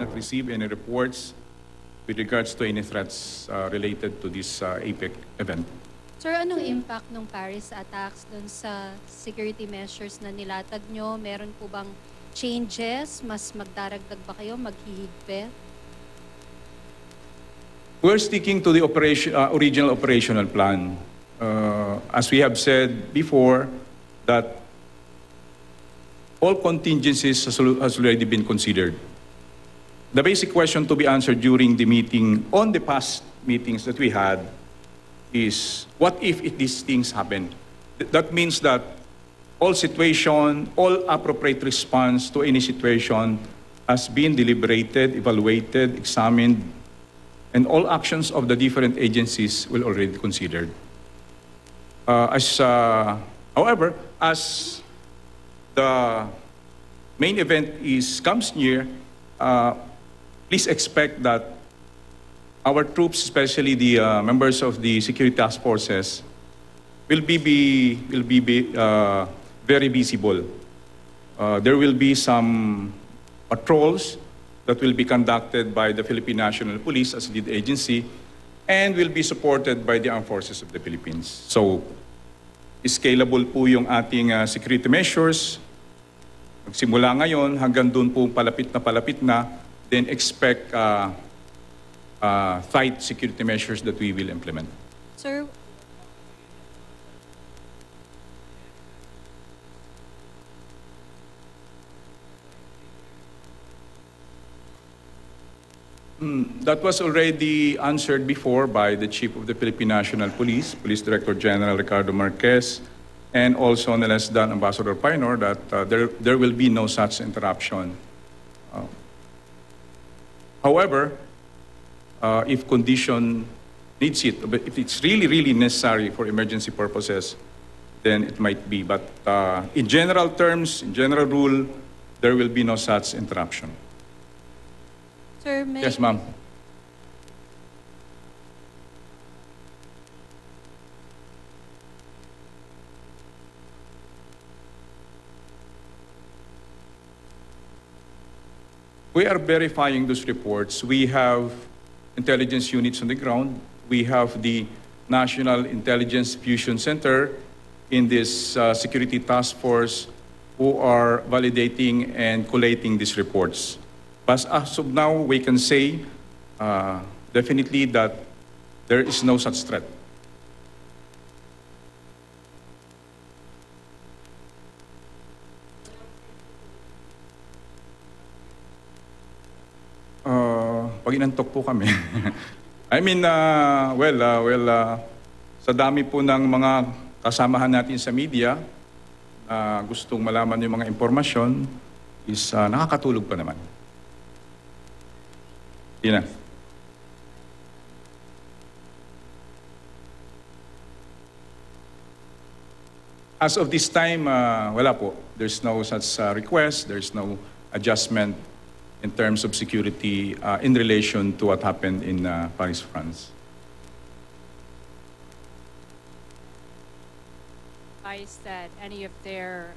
not receive any reports with regards to any threats related to this APEC event. Sir, anong impact ng Paris attacks dun sa security measures na nilatag nyo? Meron po bang changes? Mas magdaragdag ba kayo? Maghihigpit? We're sticking to the original operational plan. As we have said before, that all contingencies has already been considered. The basic question to be answered during the meeting, on the past meetings that we had, is what if these things happen? That means that all appropriate response to any situation has been deliberated, evaluated, examined, and all actions of the different agencies will already be considered. However, as the main event comes near, please expect that our troops, especially the members of the security task forces, will be very visible. There will be some patrols that will be conducted by the Philippine National Police as lead agency and will be supported by the Armed Forces of the Philippines. So, scalable po yung ating security measures. Magsimula ngayon hanggang doon po palapit na, then expect tight security measures that we will implement. Sir, that was already answered before by the Chief of the Philippine National Police, Police Director General Ricardo Marquez, and also no less than Ambassador Painor, that there will be no such interruption. However, if condition needs it, but if it's really necessary for emergency purposes, then it might be. But in general terms, in general rule, there will be no such interruption. Sir, may... Yes, ma'am. We are verifying those reports. We have intelligence units on the ground. We have the National Intelligence Fusion Center in this security task force who are validating and collating these reports. But as of now, we can say definitely that there is no such threat. Pag inantok po kami. I mean, sa dami po ng mga kasamahan natin sa media na gustong malaman yung mga impormasyon is nakakatulog pa naman. Yun na. As of this time, wala po. There's no such request. There's no adjustment in terms of security in relation to what happened in Paris, France. That any of their,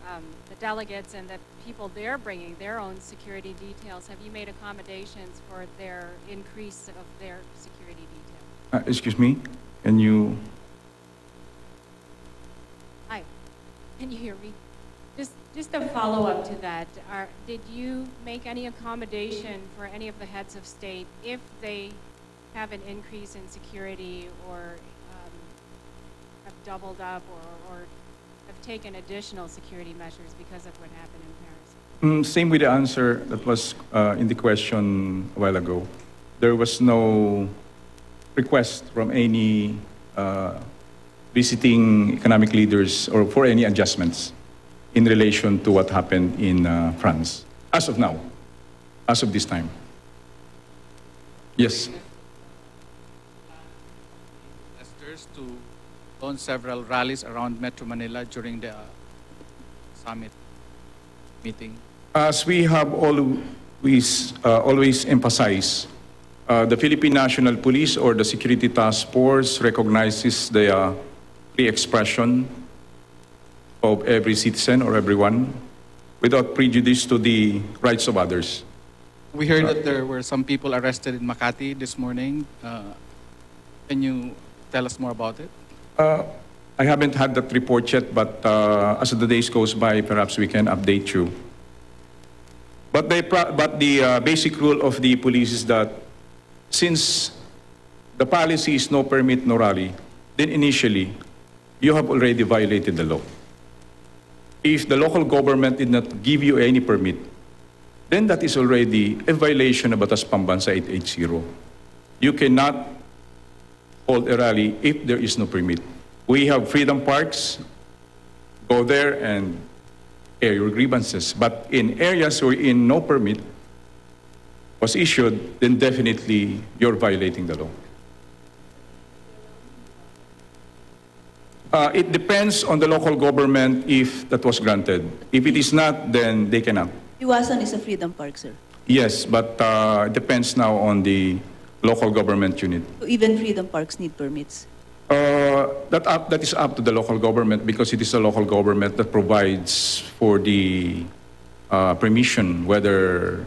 the delegates and the people they're bringing their own security details, have you made accommodations for their increase of their security detail? Excuse me, can you? Hi, can you hear me? Just a follow-up to that. Did you make any accommodation for any of the heads of state if they have an increase in security or have doubled up or have taken additional security measures because of what happened in Paris? Same with the answer that was in the question a while ago. There was no request from any visiting economic leaders or for any adjustments in relation to what happened in France, as of now, as of this time. Yes. To own several rallies around Metro Manila during the summit meeting. As we have always emphasized, the Philippine National Police or the Security Task Force recognizes the free expression of every citizen or everyone without prejudice to the rights of others. We heard that there were some people arrested in Makati this morning. Can you tell us more about it? I haven't had that report yet, but as the days goes by, perhaps we can update you. But the basic rule of the police is that since the policy is no permit, no rally, then initially, you have already violated the law. If the local government did not give you any permit, then that is already a violation of Batas Pambansa 880. You cannot hold a rally if there is no permit. We have freedom parks, go there and air your grievances. But in areas wherein no permit was issued, then definitely you're violating the law. It depends on the local government if that was granted. If it is not, then they cannot. Iwasan is a freedom park, sir. Yes, but it depends now on the local government unit. So even freedom parks need permits. That is up to the local government because it is the local government that provides for the permission whether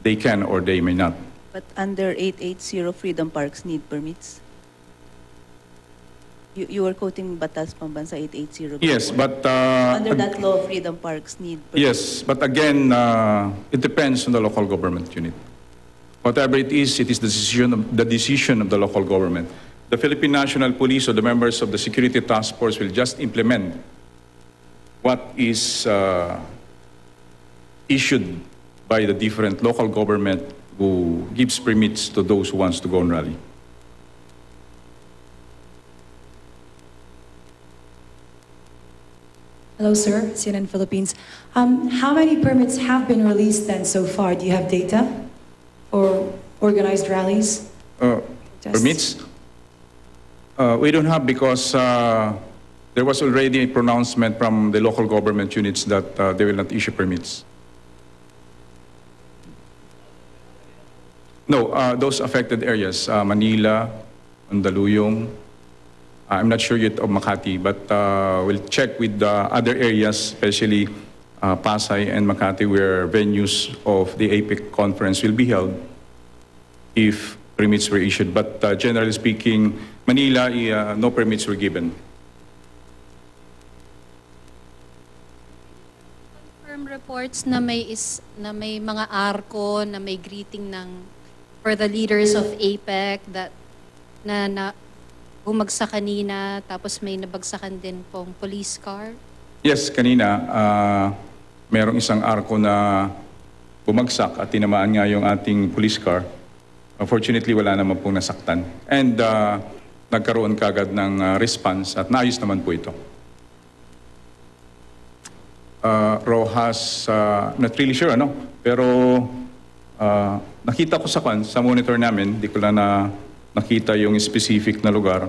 they can or they may not. But under 880, freedom parks need permits. You were quoting Batas Pambansa 880. Yes, but Under that law, freedom parks need permits. yes, but again, it depends on the local government unit. Whatever it is the decision of the local government. The Philippine National Police or the members of the Security Task Force will just implement what is issued by the different local government who gives permits to those who wants to go on rally. Hello, sir. CNN Philippines. How many permits have been released then so far? Do you have data for organized rallies? Permits? We don't have because there was already a pronouncement from the local government units that they will not issue permits. No, those affected areas, Manila, Mandaluyong, I'm not sure yet of Makati, but we'll check with the other areas, especially Pasay and Makati, where venues of the APEC conference will be held if permits were issued. But generally speaking, Manila, no permits were given. Confirm reports na may mga arko na may greeting for the leaders of APEC that na bumagsak kanina, tapos may nabagsakan din pong police car? Yes, kanina, merong isang arko na bumagsak at tinamaan nga yung ating police car. Unfortunately, wala naman pong nasaktan. And nagkaroon kagad ng response at naayos naman po ito. Rojas, not really sure, ano? Pero nakita ko sa monitor namin, di ko lang nakita yung specific na lugar.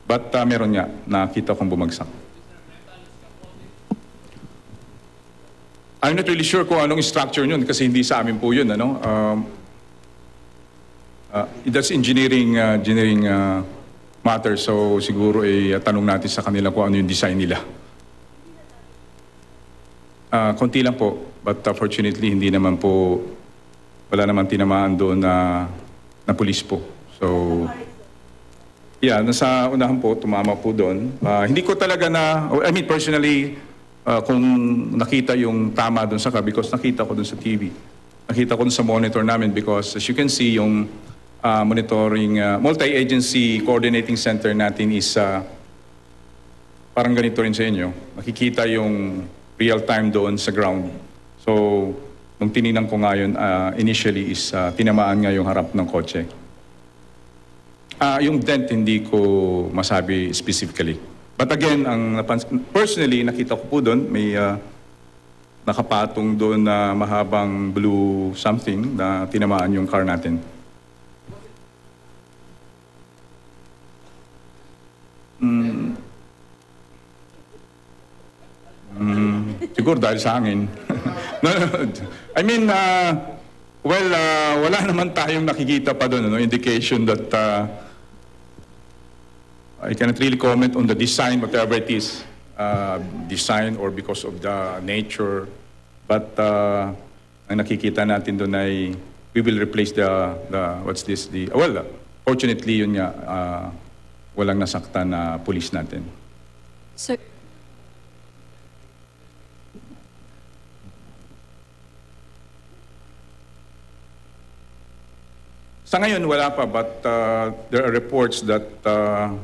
But meron nga, nakita kong bumagsak. I'm not really sure kung anong structure yun kasi hindi sa amin po yun. Ano? That's engineering matter. So siguro tanong natin sa kanila kung ano yung design nila. Konti lang po. But fortunately, hindi naman po, wala naman tinamaan doon na police po. So, yeah, nasa unahan po, tumama po doon. Hindi ko talaga personally, kung nakita yung tama doon sa because nakita ko doon sa TV. Nakita ko doon sa monitor namin because as you can see, yung monitoring, multi-agency coordinating center natin is parang ganito rin sa inyo. Makikita yung real time doon sa ground. So, nung tininan ko ngayon, initially is tinamaan nga yung harap ng kotse. Yung dent, hindi ko masabi specifically. But again, personally, nakita ko po doon, may nakapatong doon na mahabang blue something na tinamaan yung car natin. Siguro dahil sa hangin. I mean, wala naman tayong nakikita pa doon, indication that I cannot really comment on the design, whatever it is, design or because of the nature. But ang nakikita natin doon ay we will replace what's this, fortunately yun nga, walang nasaktan na police natin. So, Sa ngayon, wala pa, but there are reports that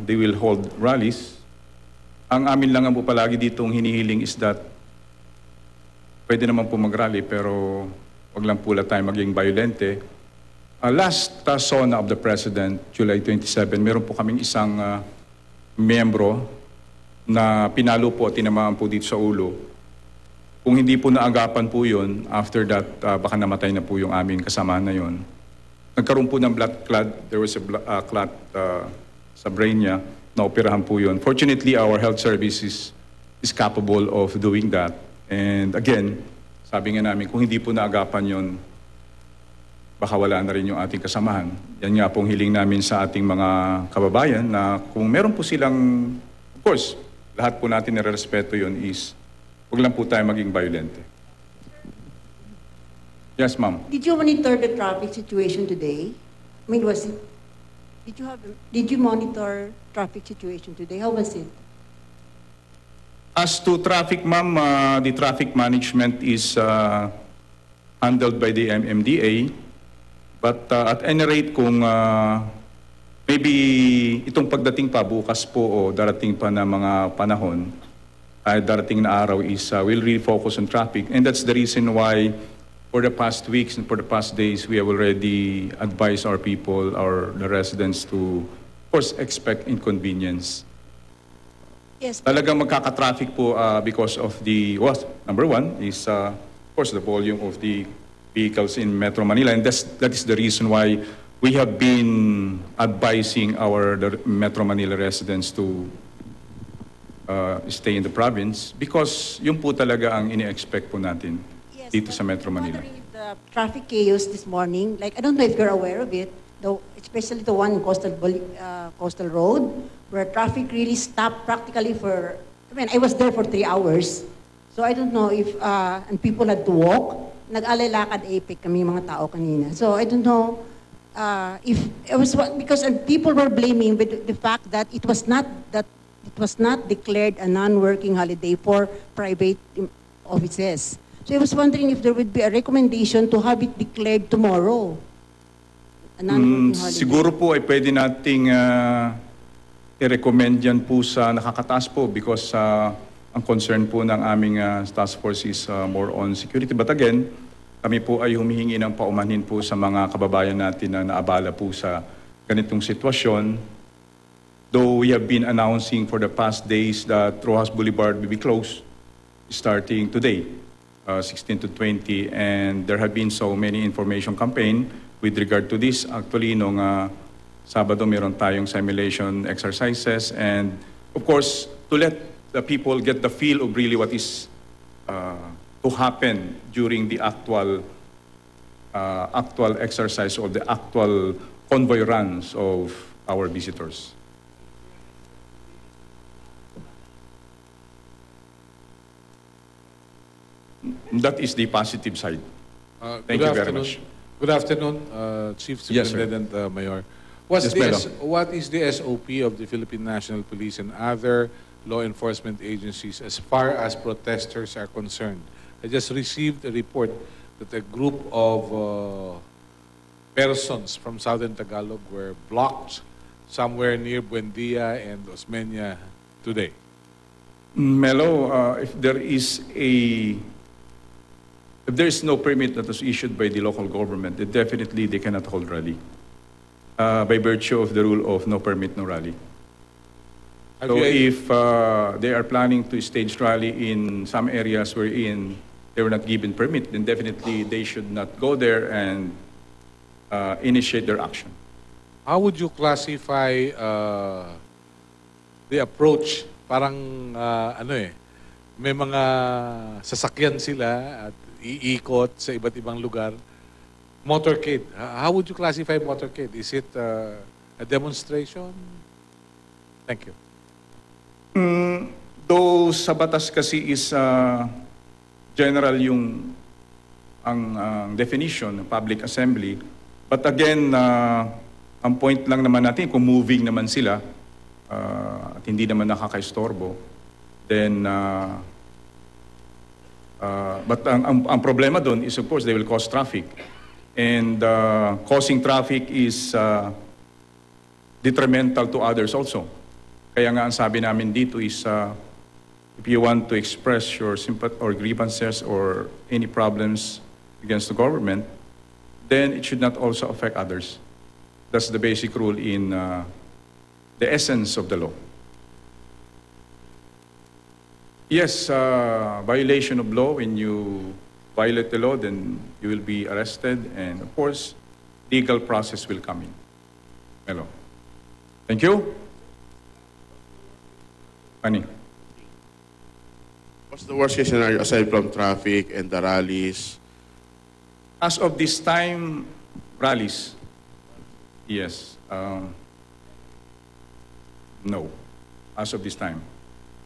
they will hold rallies. Ang amin lang po palagi ditong hinihiling is that pwede naman po mag-rally, pero wag lang pula tayo maging violente. Last SONA of the President, July 27, meron po kaming isang miyembro na pinalo po at tinamaan po dito sa ulo. Kung hindi po naagapan po yun, after that, baka namatay na po yung aming kasamahan na yun. Nagkaroon po ng blood clot. There was a clot sa brain niya. Naoperahan po yun. Fortunately, our health service is capable of doing that. And again, sabi nga namin, kung hindi po naagapan yun, baka wala na rin yung ating kasamahan. Yan nga pong hiling namin sa ating mga kababayan na kung meron po silang, of course, lahat po natin nire-respeto yun is, huwag lang po tayo maging violente. Yes, ma'am. Did you monitor the traffic situation today? I mean, did you monitor traffic situation today? How was it? As to traffic, ma'am, the traffic management is handled by the MMDA. But at any rate, kung maybe itong pagdating pa bukas po o darating pa na mga panahon, ay darating na araw is we'll really focus on traffic. And that's the reason why for the past weeks and for the past days, we have already advised our people, the residents to, of course, expect inconvenience. Yes. Talagang magkaka-traffic po because of number one is, of course, the volume of the vehicles in Metro Manila. And that is the reason why we have been advising the Metro Manila residents to stay in the province because yun po talaga ang ini-expect po natin. Yes, dito sa Metro Manila. The traffic chaos this morning, like I don't know if you're aware of it, though, especially the one in Coastal Road, where traffic really stopped practically for, I was there for 3 hours. So I don't know if, and people had to walk. Nag-alay lakad APEC kami mga tao kanina. So I don't know if it was because people were blaming the fact that it was not declared a non-working holiday for private offices. So I was wondering if there would be a recommendation to have it declared tomorrow. A non-working holiday. Siguro po ay pwede nating i-recommend yan po sa nakakataas po because ang concern po ng aming task force is more on security. But again, kami po ay humihingi ng paumanhin po sa mga kababayan natin na naabala po sa ganitong sitwasyon. Though we have been announcing for the past days that Rojas Boulevard will be closed starting today. 16 to 20, and there have been so many information campaign with regard to this. Actually, nung Sabado, meron tayong simulation exercises, and of course, to let the people get the feel of really what is to happen during the actual exercise or the actual convoy runs of our visitors. That is the positive side. Thank you very much. Good afternoon, Chief Yes, sir. Superintendent Mayor. Yes, Pedro. What is the SOP of the Philippine National Police and other law enforcement agencies as far as protesters are concerned? I just received a report that a group of persons from Southern Tagalog were blocked somewhere near Buendia and Osmeña today. Melo, if there is no permit that was issued by the local government, then definitely they cannot hold rally. By virtue of the rule of no permit, no rally. So if they are planning to stage rally in some areas wherein they were not given permit, then definitely they should not go there and initiate their action. How would you classify the approach? Parang may mga sasakyan sila at iikot sa iba't ibang lugar. Motorcade. How would you classify motorcade? Is it a demonstration? Thank you. Though sa batas kasi is general yung ang definition ng public assembly. But again, ang point lang naman natin, kung moving naman sila at hindi naman nakakaistorbo, then but ang problema doon is of course they will cause traffic. And causing traffic is detrimental to others also. Kaya nga ang sabi namin dito is if you want to express your sympathy or grievances or any problems against the government, then it should not also affect others. That's the basic rule in the essence of the law. Yes, violation of law, when you violate the law, then you will be arrested, and of course, legal process will come in. Hello. Thank you. Ani. What's the worst case scenario aside from traffic and the rallies? As of this time, rallies, yes. No, as of this time.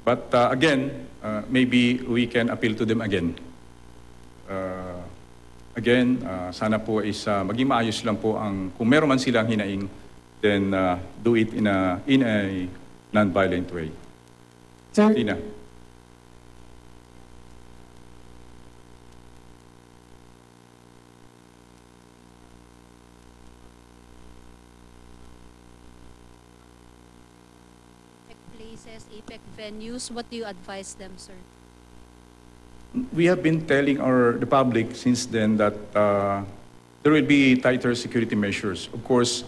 But again, maybe we can appeal to them again. Again, sana po is maging maayos lang po ang, kung meron man silang hinaing, then do it in a non-violent way. Sir, Tina. Places, APEC venues, what do you advise them, sir? We have been telling the public since then that there will be tighter security measures. Of course,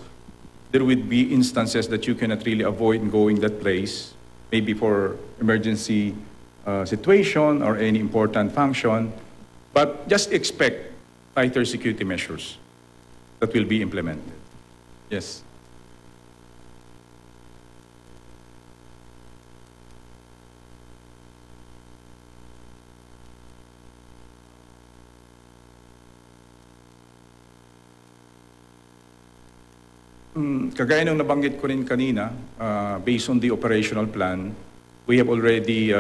there will be instances that you cannot really avoid going that place, maybe for emergency situation or any important function, but just expect tighter security measures that will be implemented. Yes. Kagaya ng nabanggit ko rin kanina, based on the operational plan, we have already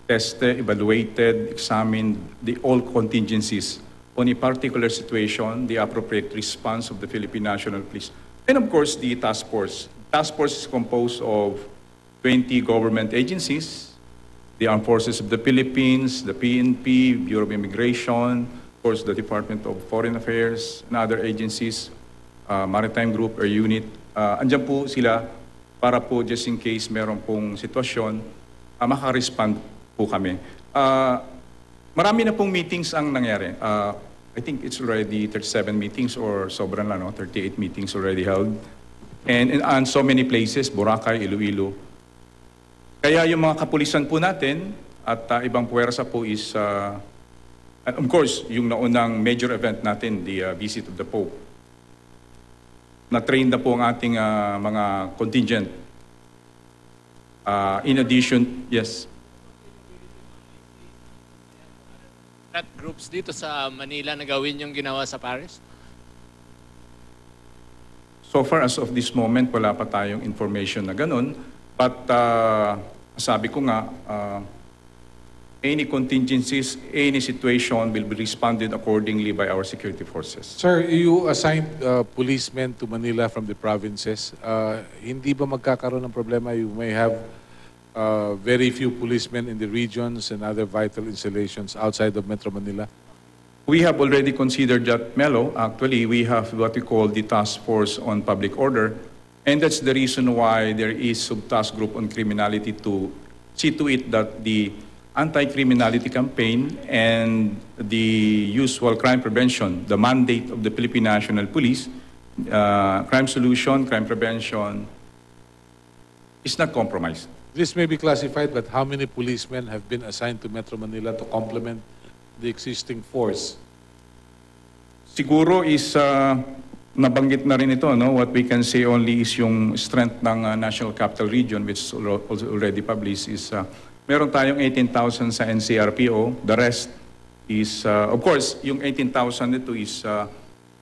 tested, evaluated, examined all contingencies on a particular situation, the appropriate response of the Philippine National Police, and of course the task force. Task force is composed of 20 government agencies, the Armed Forces of the Philippines, the PNP, Bureau of Immigration, of course the Department of Foreign Affairs, and other agencies, Maritime Group or Unit. Andyan po sila para po just in case meron pong sitwasyon, maka-respond po kami. Marami na pong meetings ang nangyari. I think it's already 37 meetings or sobrang lang, no? 38 meetings already held. And on so many places, Boracay, Iloilo. Kaya yung mga kapulisan po natin at ibang puwersa po is, and of course, yung naunang major event natin, the visit of the Pope. Na-train na po ang ating mga contingent. In addition, yes. At groups dito sa Manila na gawin yung ginawa sa Paris? So far as of this moment, wala pa tayong information na ganun. But sabi ko nga, any contingencies, any situation will be responded accordingly by our security forces. Sir, you assigned policemen to Manila from the provinces. Hindi ba magkakaroon ng problema? You may have very few policemen in the regions and other vital installations outside of Metro Manila. We have already considered that, Melo. Actually, we have what we call the Task Force on Public Order. And that's the reason why there is sub-task group on criminality to see to it that the anti-criminality campaign and the usual crime prevention, the mandate of the Philippine National Police, crime solution, crime prevention, is not compromised. This may be classified, but how many policemen have been assigned to Metro Manila to complement the existing force? Siguro is nabanggit na rin ito, no? What we can say only is yung strength ng National Capital Region, which is also already published, is meron tayong 18,000 sa NCRPO. The rest is, of course, yung 18,000 nito is,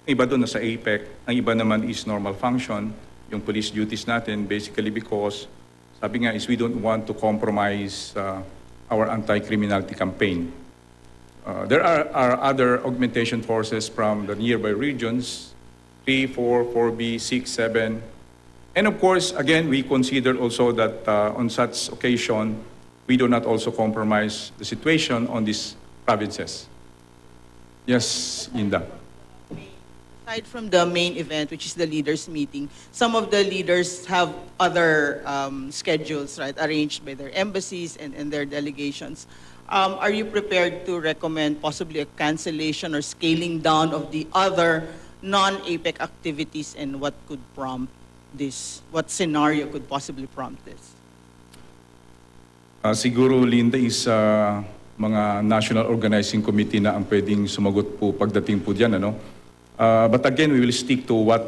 iba doon na sa APEC. Ang iba naman is normal function, yung police duties natin, basically because, sabi nga is we don't want to compromise our anti-criminality campaign. There are other augmentation forces from the nearby regions, 3, 4, 4B, 6, 7. And of course, again, we consider also that on such occasion, we do not also compromise the situation on these provinces. Yes, Inda. Aside from the main event, which is the leaders' meeting, some of the leaders have other schedules, right, arranged by their embassies and their delegations. Are you prepared to recommend possibly a cancellation or scaling down of the other non-APEC activities, and what could prompt this? What scenario could possibly prompt this? Siguro, Linda, is mga National Organizing Committee na ang pwedeng sumagot po pagdating po dyan. Ano? But again, we will stick to what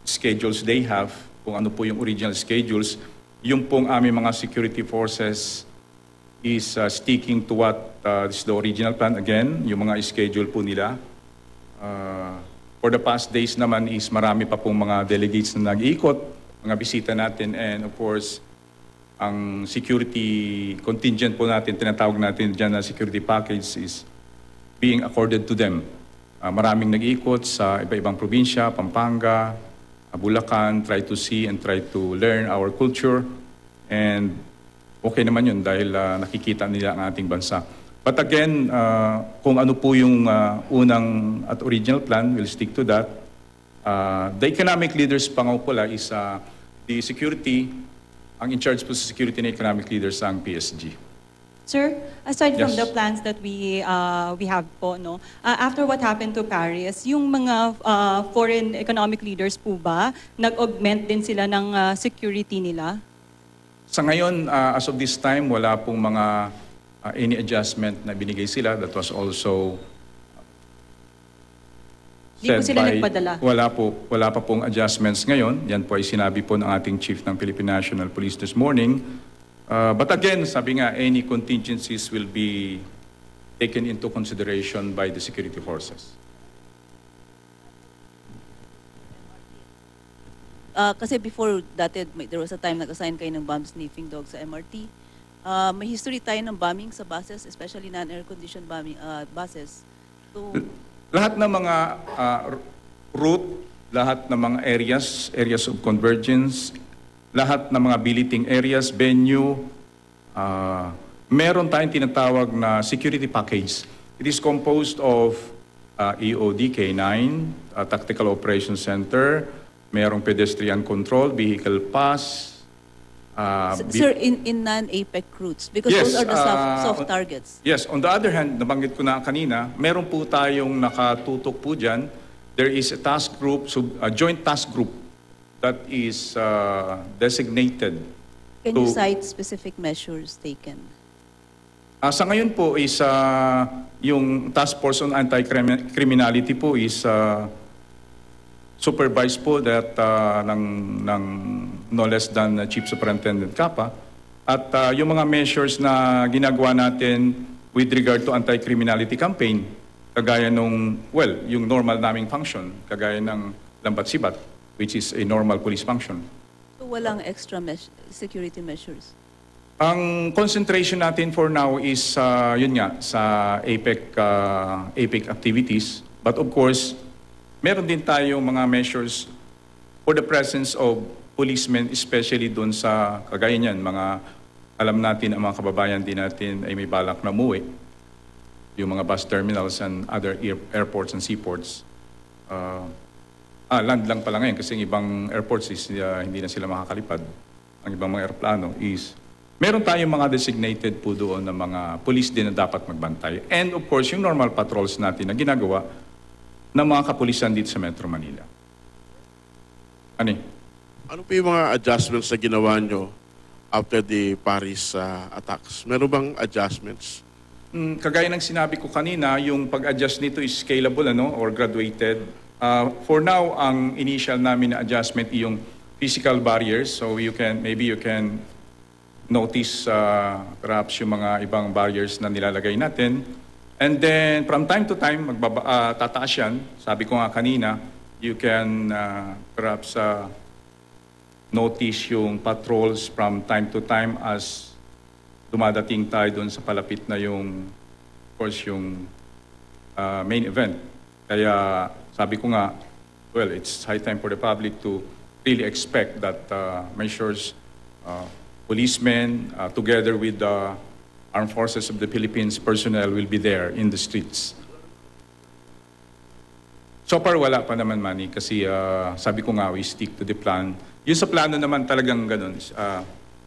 schedules they have, kung ano po yung original schedules. Yung pong aming mga security forces is sticking to what is the original plan. Again, yung mga schedule po nila. For the past days naman is marami pa pong mga delegates na nag-iikot, mga bisita natin, and of course, ang security contingent po natin, tinatawag natin dyan na security package is being accorded to them. Maraming nag-iikot sa iba-ibang probinsya, Pampanga, Bulacan, try to see and try to learn our culture. And okay naman yun dahil nakikita nila ang ating bansa. But again, kung ano po yung unang at original plan, we'll stick to that. The economic leaders pangaw pala is the security. Ang in charge po sa security na economic leaders ang PSG. Sir, aside from Yes. the plans that we have po, no, after what happened to Paris, yung mga foreign economic leaders po ba, nag-augment din sila ng security nila? Sa ngayon, as of this time, wala pong mga any adjustment na binigay sila. That was also Di po sila nagpadala? Wala pa pong adjustments ngayon. Yan po ay sinabi po ng ating chief ng Philippine National Police this morning. But again, sabi nga, any contingencies will be taken into consideration by the security forces. Kasi before dati, there was a time nag-assign kayo ng bomb sniffing dog sa MRT. May history tayo ng bombing sa buses, especially non-air conditioned bombing buses. So, Lahat ng mga route, lahat ng mga areas of convergence, lahat ng mga billeting areas, venue, meron tayong tinatawag na security package. It is composed of EOD K9, Tactical Operations Center, merong pedestrian control, vehicle pass. sir, in non-APEC routes, because Yes, those are the soft targets. Yes, on the other hand, nabanggit ko na kanina, meron po tayong nakatutok po dyan. There is a task group, a joint task group that is designated. Can you cite specific measures taken? Sa ngayon po is yung Task Force on Anti-Criminality po is supervised po that ng no less than Chief Superintendent Capa. At yung mga measures na ginagawa natin with regard to anti-criminality campaign, kagaya nung, yung normal naming function, kagaya ng lambat sibat, which is a normal police function. So walang extra security measures? Ang concentration natin for now is, yun nga, sa APEC activities. But of course, meron din tayong mga measures for the presence of policemen, especially doon sa kagaya niyan, mga alam natin ang mga kababayan din natin ay may balak na umuwi. Yung mga bus terminals and other airports and seaports. Land lang pala ngayon kasi yung ibang airports is hindi na sila makakalipad. Ang ibang mga aeroplano is meron tayong mga designated po doon na mga police din na dapat magbantay. And of course, yung normal patrols natin na ginagawa ng mga kapulisan dito sa Metro Manila. Ano po yung mga adjustments na ginawa nyo after the Paris attacks? Meron bang adjustments? Kagaya ng sinabi ko kanina, yung pag-adjust nito is scalable or graduated. For now, ang initial namin na adjustment ay yung physical barriers. So maybe you can notice perhaps yung mga ibang barriers na nilalagay natin. And then from time to time, tataas yan. Sabi ko nga kanina, you can perhaps notice yung patrols from time to time as dumadating tayo doon sa palapit na yung, of course, yung main event. Kaya sabi ko nga, well, it's high time for the public to really expect that measures, policemen, together with the Armed Forces of the Philippines personnel will be there in the streets. So far, wala pa naman, Manny, kasi sabi ko nga, we stick to the plan. Yung sa plano naman talagang ganun,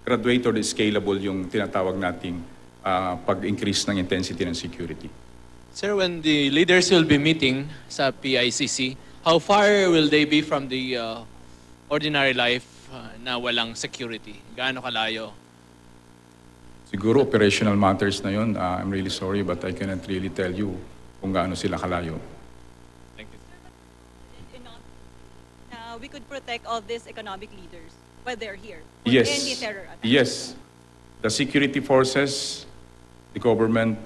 graduate or scalable yung tinatawag nating pag-increase ng intensity ng security. Sir, when the leaders will be meeting sa PICC, how far will they be from the ordinary life na walang security? Gaano kalayo? Siguro operational matters na yun. I'm really sorry but I cannot really tell you kung gaano sila kalayo. Thank you. We could protect all these economic leaders while they're here. Yes. Any terror attack. Yes. The security forces, the government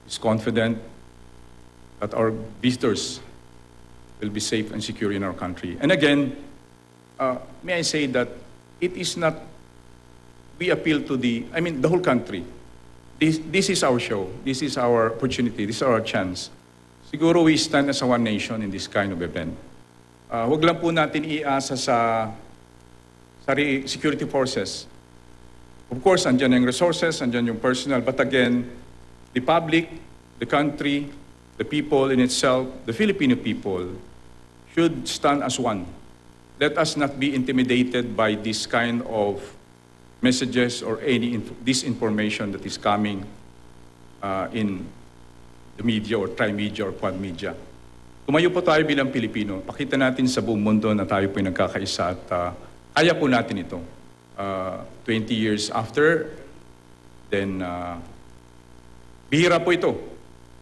is confident that our visitors will be safe and secure in our country. And again, may I say that it is not, we appeal to the whole country. This is our show. This is our opportunity. This is our chance. Siguro we stand as a one nation in this kind of event. Huwag lang po natin iasa sa security forces. Of course, andyan yung resources, andyan yung personnel, but again, the public, the country, the people in itself, the Filipino people, should stand as one. Let us not be intimidated by this kind of messages or any disinformation that is coming in the media or tri-media or quad media. Tumayo po tayo bilang Pilipino. Pakita natin sa buong mundo na tayo po yung nagkakaisa at kaya po natin ito. 20 years after, then bihira po ito.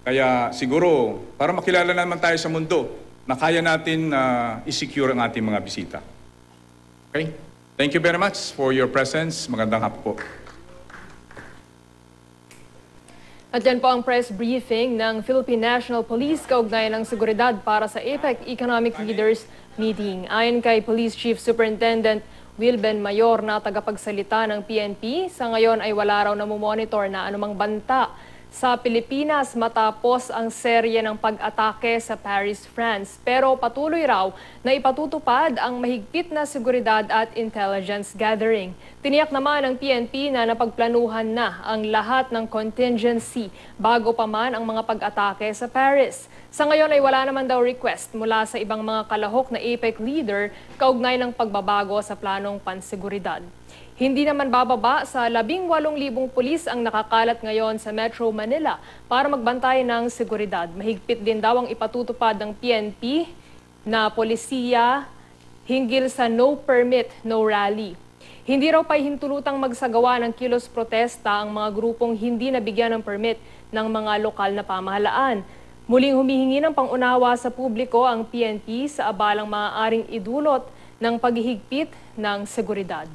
Kaya siguro, para makilala naman tayo sa mundo, na kaya natin i-secure ang ating mga bisita. Okay? Thank you very much for your presence. Magandang hapon po. At yan po ang press briefing ng Philippine National Police kaugnay ng seguridad para sa APEC Economic Leaders Meeting. Ayon kay Police Chief Superintendent Wilben Mayor na tagapagsalita ng PNP, sa ngayon ay wala raw namumonitor na anumang banta sa Pilipinas matapos ang serye ng pag-atake sa Paris, France. Pero patuloy raw na ipatutupad ang mahigpit na seguridad at intelligence gathering. Tiniyak naman ng PNP na napagplanuhan na ang lahat ng contingency bago pa man ang mga pag-atake sa Paris. Sa ngayon ay wala naman daw request mula sa ibang mga kalahok na APEC leader kaugnay ng pagbabago sa planong panseguridad. Hindi naman bababa sa 18,000 pulis ang nakakalat ngayon sa Metro Manila para magbantay ng seguridad. Mahigpit din daw ang ipatutupad ng PNP na polisiya hinggil sa no permit, no rally. Hindi raw pahintulutang magsagawa ng kilos protesta ang mga grupong hindi nabigyan ng permit ng mga lokal na pamahalaan. Muling humihingi ng pangunawa sa publiko ang PNP sa abalang maaaring idulot ng paghihigpit ng seguridad.